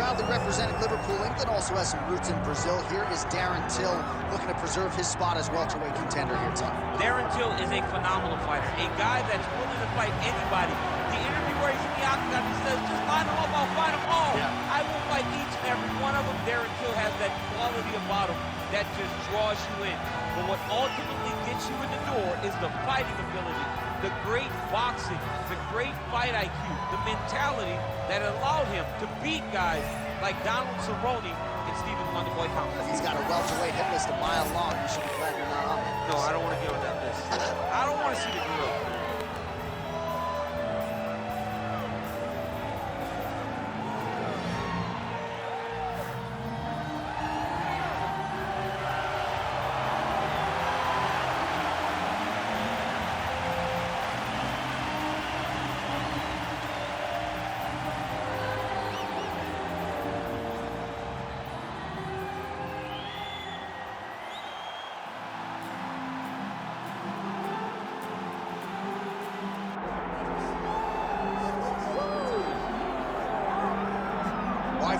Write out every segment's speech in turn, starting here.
proudly representing Liverpool, England, also has some roots in Brazil. Here is Darren Till looking to preserve his spot as welterweight contender here tonight. Darren Till is a phenomenal fighter, a guy that's willing to fight anybody. The interview where he's in the octagon, he says, just line them up, I'll fight them all. Yeah. I will fight each and every one of them. Darren Till has that quality about him that just draws you in. But what ultimately gets you in the door is the fighting ability, the great boxing, the great fight IQ, the mentality that allowed him to beat guys like Donald Cerrone and Stephen Wonderboy Thompson. He's got a welterweight hit list a mile long. You should be glad you're not on it. No, I don't want to get on that list. I don't want to see the gorilla.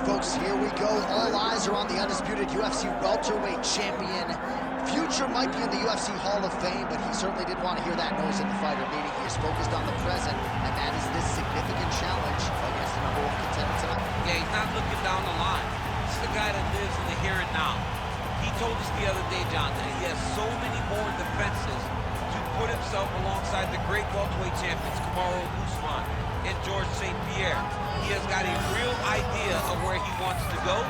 Folks, here we go. All eyes are on the undisputed UFC welterweight champion. Future might be in the UFC Hall of Fame, but he certainly didn't want to hear that noise at the fighter meeting. He is focused on the present, and that is this significant challenge against the #1 contender tonight. Yeah, he's not looking down the line. This is the guy that lives in the here and now. He told us the other day, John, that he has so many more defenses to put himself alongside the great welterweight champions, Kamaru Usman and George St. Pierre. He has got a real idea of where he wants to go,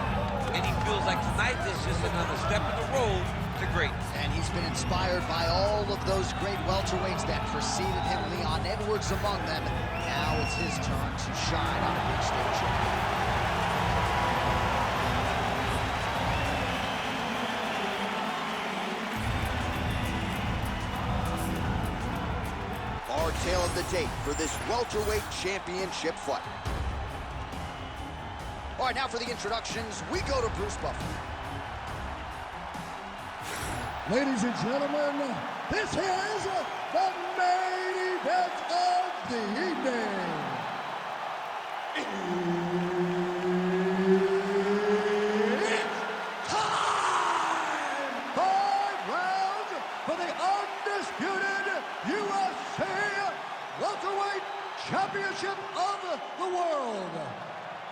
and he feels like tonight is just another step in the road to greatness. And he's been inspired by all of those great welterweights that preceded him, Leon Edwards among them. Now it's his turn to shine on a big stage. Our tale of the tape for this welterweight championship fight. All right, now for the introductions, we go to Bruce Buffer. Ladies and gentlemen, this is the main event of the evening. It's time! 5 rounds for the undisputed UFC welterweight championship of the world.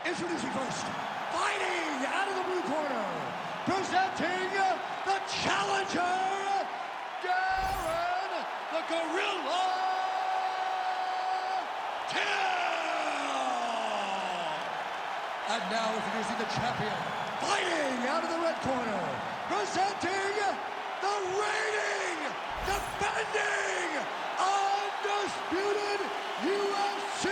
Introducing first, fighting out of the blue corner, presenting the challenger, Darren the Gorilla Till. And now introducing the champion, fighting out of the red corner, presenting the reigning, defending, undisputed UFC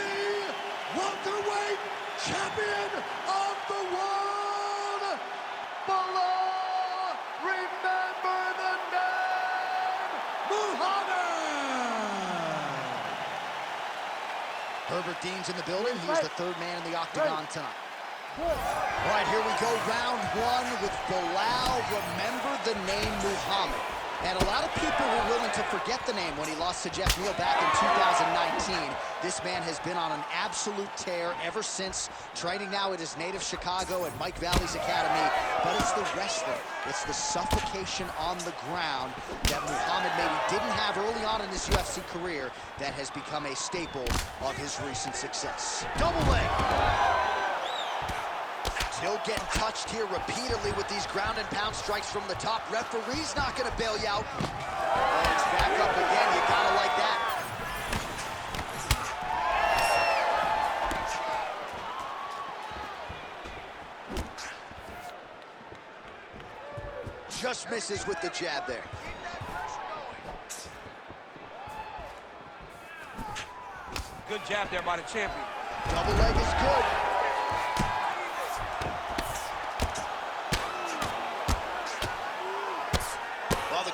welterweight champion of the world, below, remember the name, Muhammad. Herbert Dean's in the building. He's the third man in the octagon tonight. All right, here we go, round one with Bilal. Remember the name Muhammad. And a lot of people were willing to forget the name when he lost to Jeff Neal back in 2019. This man has been on an absolute tear ever since, training now at his native Chicago at Mike Valley's Academy. But it's the wrestling, it's the suffocation on the ground that Muhammad maybe didn't have early on in his UFC career that has become a staple of his recent success. Double leg. Still getting touched here repeatedly with these ground and pound strikes from the top. Referee's not going to bail you out. Legs back up again. You gotta like that. Just misses with the jab there. Good jab there by the champion. Double leg is good.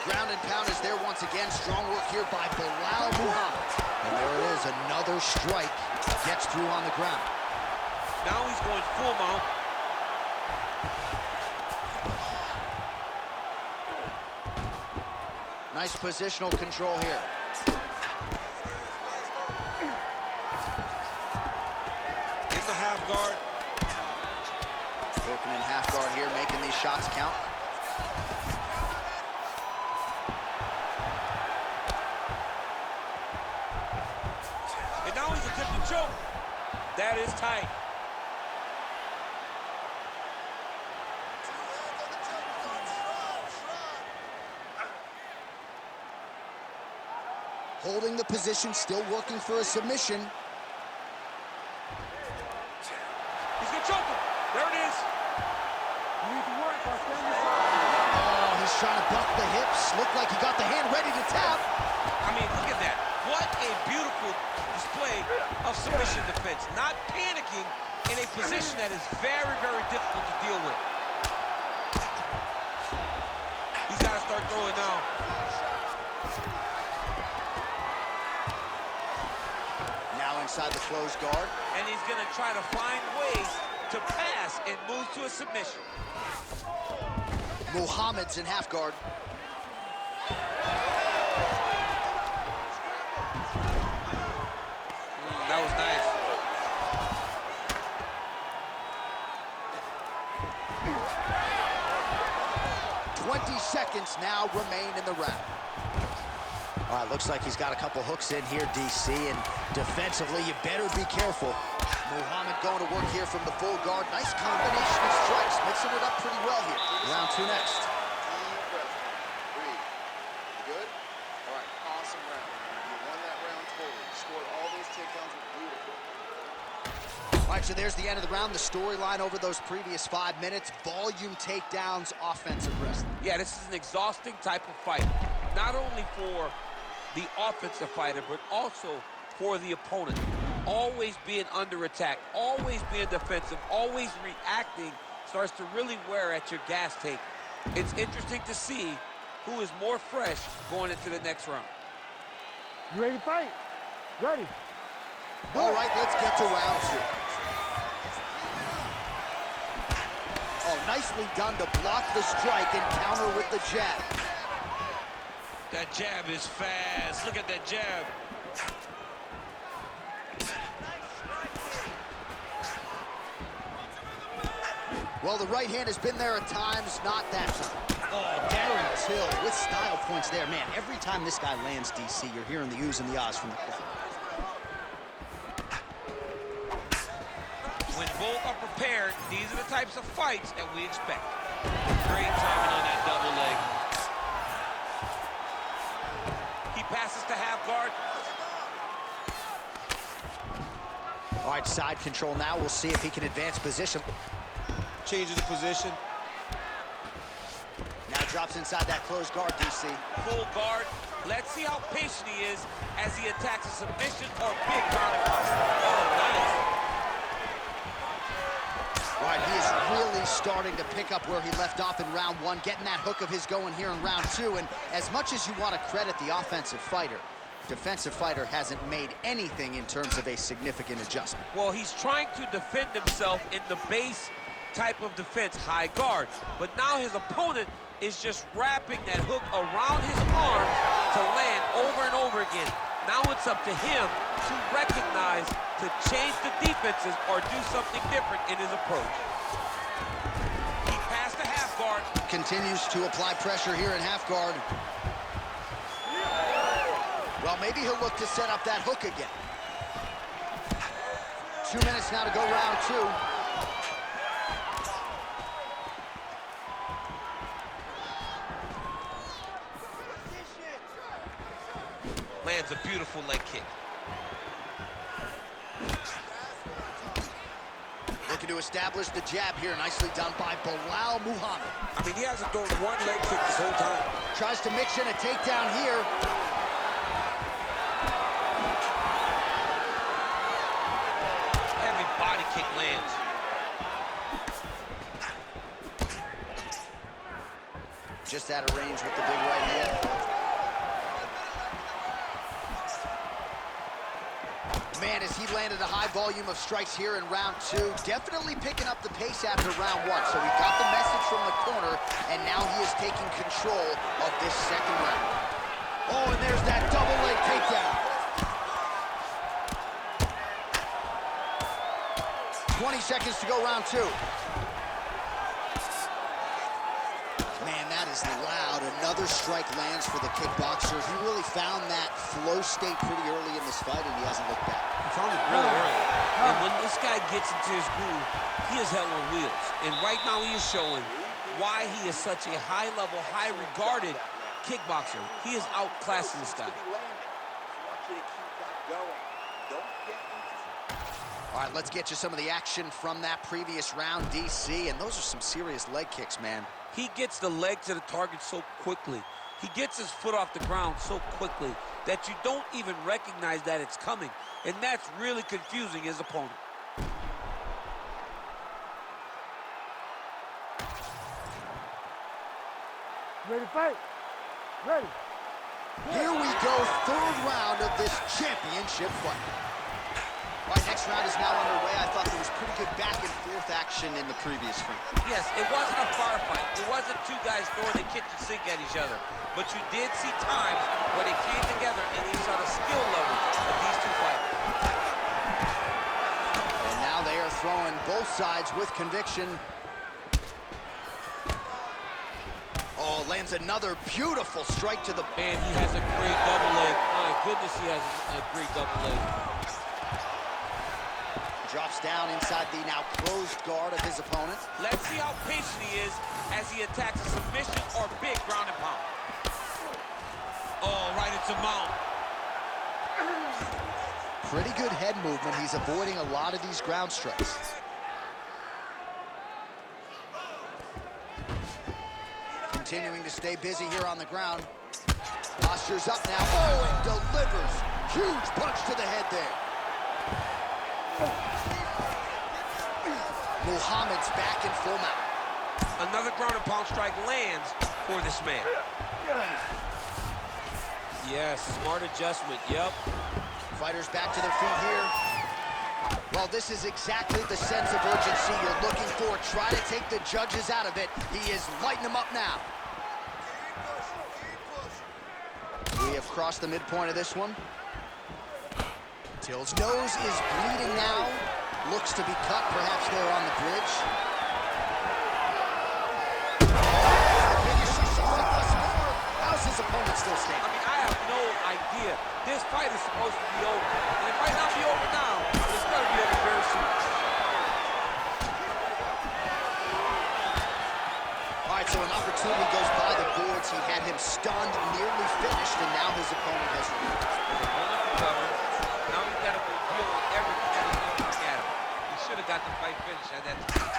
Ground and pound is there once again. Strong work here by Bilal Muhammad. And there it is, another strike. Gets through on the ground. Now he's going full mount. Nice positional control here. In the half guard. Getting in half guard here, making these shots count. And now he's attempting to choke. That is tight. Holding the position, still working for a submission. He's gonna choke him. There it is. You need to work by standing side. Oh, he's trying to buck the hips. Looked like he got the hand ready to tap. I mean, look at that. What a beautiful display of submission defense. Not panicking in a position that is very, very difficult to deal with. He's got to start throwing now. Now inside the closed guard. And he's going to try to find ways to pass and move to a submission. Muhammad's in half guard. That was nice. Seconds now remain in the round. All right, looks like he's got a couple hooks in here, DC, and defensively, you better be careful. Muhammad going to work here from the full guard. Nice combination of strikes, mixing it up pretty well here. Round two next. Breathe. Good? All right, awesome round. You won that round totally. You scored all those takedowns with beautiful. All right, so there's the end of the round. The storyline over those previous 5 minutes. Volume takedowns, offensive wrestling. Yeah, this is an exhausting type of fight. Not only for the offensive fighter, but also for the opponent. Always being under attack, always being defensive, always reacting starts to really wear at your gas tank. It's interesting to see who is more fresh going into the next round. You ready to fight? Ready. All right, let's get to round two. Oh, nicely done to block the strike and counter with the jab. That jab is fast. Look at that jab. Well, the right hand has been there at times, not that time. Oh, Darren Till with style points there. Man, every time this guy lands, DC, you're hearing the oohs and the ahs from the crowd. When both are prepared, these are the types of fights that we expect. Great timing on that double leg. He passes to half guard. All right, side control now. We'll see if he can advance position. Changes the position. Now drops inside that closed guard, DC. Full guard. Let's see how patient he is as he attacks a submission or big counter. Oh, nice. All right, he is really starting to pick up where he left off in round one, getting that hook of his going here in round two. And as much as you want to credit the offensive fighter, defensive fighter hasn't made anything in terms of a significant adjustment. Well, he's trying to defend himself in the base type of defense, high guard. But now his opponent is just wrapping that hook around his arms to land over and over again. Now it's up to him to recognize, to change the defenses or do something different in his approach. He passed the half guard. Continues to apply pressure here in half guard. Well, maybe he'll look to set up that hook again. 2 minutes now to go round two. Lands a beautiful leg kick. Looking to establish the jab here. Nicely done by Bilal Muhammad. I mean, he hasn't thrown one leg kick this whole time. Tries to mix in a takedown here. Heavy body kick lands. Just out of range with the big right hand. Man, as he landed a high volume of strikes here in round two, definitely picking up the pace after round one. So he got the message from the corner, and now he is taking control of this second round. Oh, and there's that double leg takedown. 20 seconds to go round two. Man, that is loud. Another strike lands for the kickboxer. He really found that flow state pretty early in this fight, and he hasn't looked back. He found it really early. And when this guy gets into his groove, he is hell on wheels. And right now he is showing why he is such a high-level, high-regarded kickboxer. He is outclassing this guy. All right, let's get you some of the action from that previous round, DC, and those are some serious leg kicks, man. He gets the leg to the target so quickly. He gets his foot off the ground so quickly that you don't even recognize that it's coming, and that's really confusing his opponent. Ready to fight? Ready. Here we go, third round of this championship fight. All right, next round is now underway. I thought there was pretty good back-and-forth action in the previous round. Yes, it wasn't a firefight. It wasn't two guys throwing the kitchen sink at each other. But you did see times where they came together and you saw the skill level of these two fighters. And now they are throwing both sides with conviction. Oh, lands another beautiful strike to the... Man, he has a great double leg. My goodness, he has a great double leg. Drops down inside the now closed guard of his opponent. Let's see how patient he is as he attacks a submission or big ground and pound. Oh, right into mount. Pretty good head movement. He's avoiding a lot of these ground strikes. Continuing to stay busy here on the ground. Posture's up now. Oh, and delivers. Huge punch to the head there. Muhammad's back in full mount. Another ground and pound strike lands for this man. Yes, smart adjustment, yep. Fighters back to their feet here. Well, this is exactly the sense of urgency you're looking for. Try to take the judges out of it. He is lighting them up now. We have crossed the midpoint of this one. Till's nose is bleeding now. Looks to be cut, perhaps there on the bridge. How's his opponent still standing? I mean, I have no idea. This fight is supposed to be over. And it might not be over now, but it's going to be over very soon. All right, so an opportunity goes by the boards. He had him stunned, nearly finished, and now his opponent has recovered. His opponent recovered. Now he's got to go deal with everything that he's looking at him. He should have got the fight finished at that time.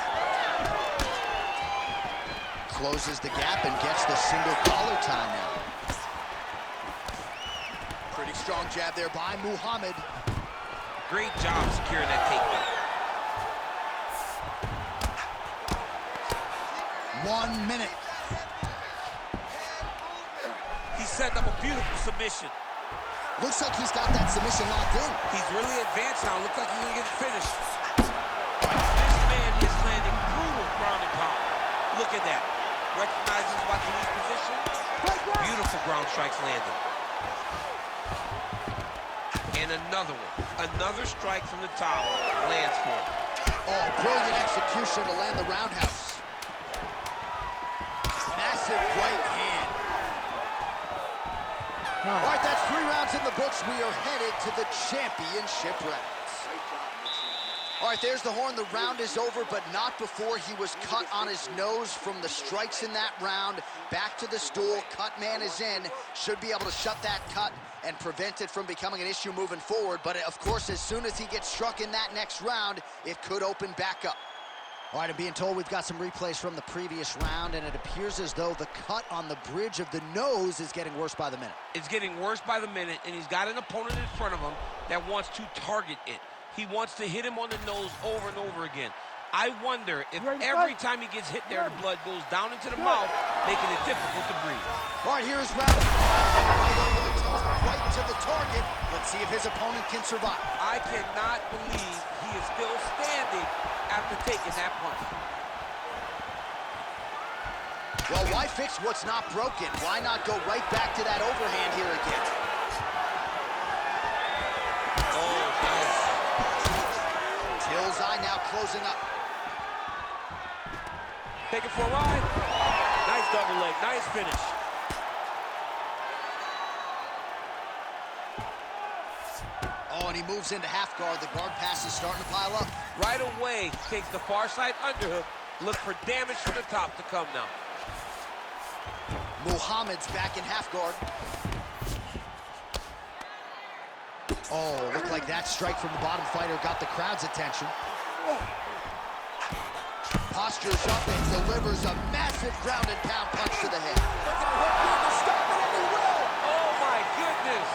Closes the gap and gets the single collar tie now. Pretty strong jab there by Muhammad. Great job securing that takedown. 1 minute. He's setting up a beautiful submission. Looks like he's got that submission locked in. He's really advanced now. Looks like he's going to get it finished. This man is landing brutal ground and pound. Look at that. Recognizes Watanabe's position. Beautiful ground strikes landed. And another one. Another strike from the top lands for him. Oh, brilliant execution to land the roundhouse. Massive right hand. All right, that's 3 rounds in the books. We are headed to the championship rounds. All right, there's the horn. The round is over, but not before he was cut on his nose from the strikes in that round. Back to the stool. Cut man is in. Should be able to shut that cut and prevent it from becoming an issue moving forward. But, of course, as soon as he gets struck in that next round, it could open back up. All right, I'm being told we've got some replays from the previous round, and it appears as though the cut on the bridge of the nose is getting worse by the minute. It's getting worse by the minute, and he's got an opponent in front of him that wants to target it. He wants to hit him on the nose over and over again. I wonder if every time he gets hit there, the blood goes down into the mouth, making it difficult to breathe. All right, here's round. Right to the target. Let's see if his opponent can survive. I cannot believe he is still standing after taking that punch. Well, why fix what's not broken? Why not go right back to that overhand here again? Oh, nice. Till's eye now closing up. Take it for a ride. Nice double leg. Nice finish. Oh, and he moves into half guard. The guard pass is starting to pile up. Right away, takes the far side underhook. Look for damage from the top to come now. Muhammad's back in half guard. Oh, looked like that strike from the bottom fighter got the crowd's attention. Postures up and delivers a massive ground and pound punch to the head. Oh my goodness!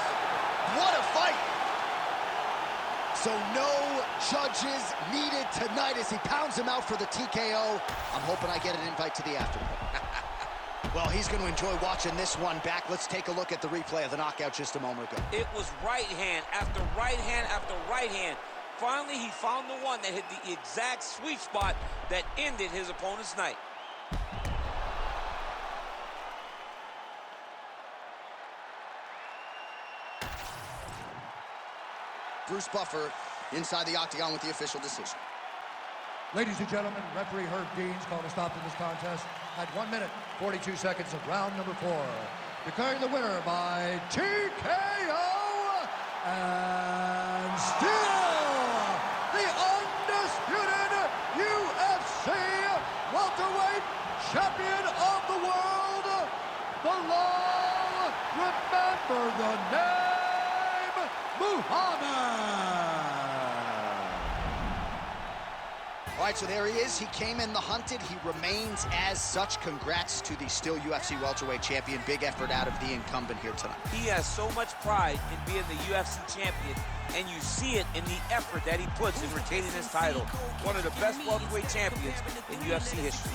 What a fight! So no judges needed tonight as he pounds him out for the TKO. I'm hoping I get an invite to the aftermath. Well, he's going to enjoy watching this one back. Let's take a look at the replay of the knockout just a moment ago. It was right hand after right hand after right hand. Finally, he found the one that hit the exact sweet spot that ended his opponent's night. Bruce Buffer inside the octagon with the official decision. Ladies and gentlemen, referee Herb Deans called a stop to this contest at 1 minute, 42 seconds of round number 4. Declaring the winner by TKO and still the undisputed UFC welterweight champion of the world, Bilal, remember the name, Muhammad. All right, so there he is. He came in the hunted. He remains as such. Congrats to the still UFC welterweight champion. Big effort out of the incumbent here tonight. He has so much pride in being the UFC champion, and you see it in the effort that he puts in retaining his title. One of the best welterweight champions in UFC history.